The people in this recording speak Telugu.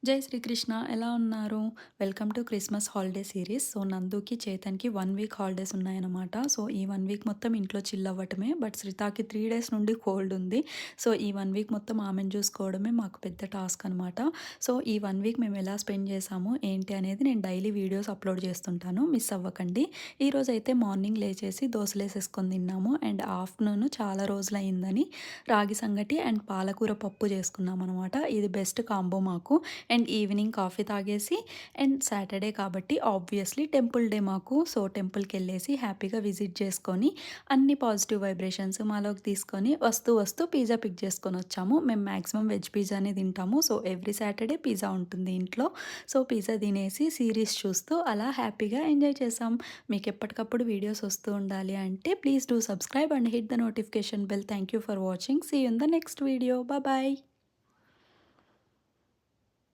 జై శ్రీకృష్ణ ఎలా ఉన్నారు? Welcome to Christmas holiday series. So, నందుకి, చేతన్‌కి 1 వీక్ హాలిడేస్ ఉన్నాయన్నమాట. సో, ఈ 1 వీక్ మొత్తం ఇంట్లో చిల్ అవ్వటమే. బట్ శ్రితాకి 3 డేస్ నుండి కోల్డ్ ఉంది. సో, ఈ 1 వీక్ మొత్తం ఆమెను చూసుకోవడమే మాకు పెద్ద టాస్క్ అనమాట. సో, ఈ 1 వీక్ మేము ఎలా స్పెండ్ చేశాము, ఏంటి అనేది నేను డైలీ వీడియోస్ అప్లోడ్ చేస్తుంటాను. మిస్ అవ్వకండి. ఈరోజైతే మార్నింగ్ లేచేసి దోసలేసేసుకొని తిన్నాము. అండ్ ఆఫ్టర్‌నూన్ చాలా రోజులయిందని రాగి సంగటి అండ్ పాలకూర పప్పు చేసుకున్నామనమాట. ఇది బెస్ట్ కాంబో మాకు. అండ్ ఈవినింగ్ కాఫీ తాగేసి అండ్ సాటర్డే కాబట్టి ఆబ్వియస్లీ టెంపుల్ డే మాకు. సో, టెంపుల్‌కెళ్ళేసి హ్యాపీగా విజిట్ చేసుకొని అన్ని పాజిటివ్ వైబ్రేషన్స్ మాలోకి తీసుకొని వస్తూ పిజ్జా పిక్ చేసుకొనొచ్చాము. మేము మాక్సిమం వెజ్ పిజ్జానే తింటాము. సో, ఎవ్రీ సాటర్డే పిజ్జా ఉంటుంది ఇంట్లో. సో, పిజ్జా తినేసి సీరీస్ చూస్తూ అలా హ్యాపీగా ఎంజాయ్ చేసాం. మీకు ఎప్పటికప్పుడు వీడియోస్ వస్తూ ఉండాలి అంటే please do subscribe and hit the notification bell. Thank you for watching. See you in the next video. Bye.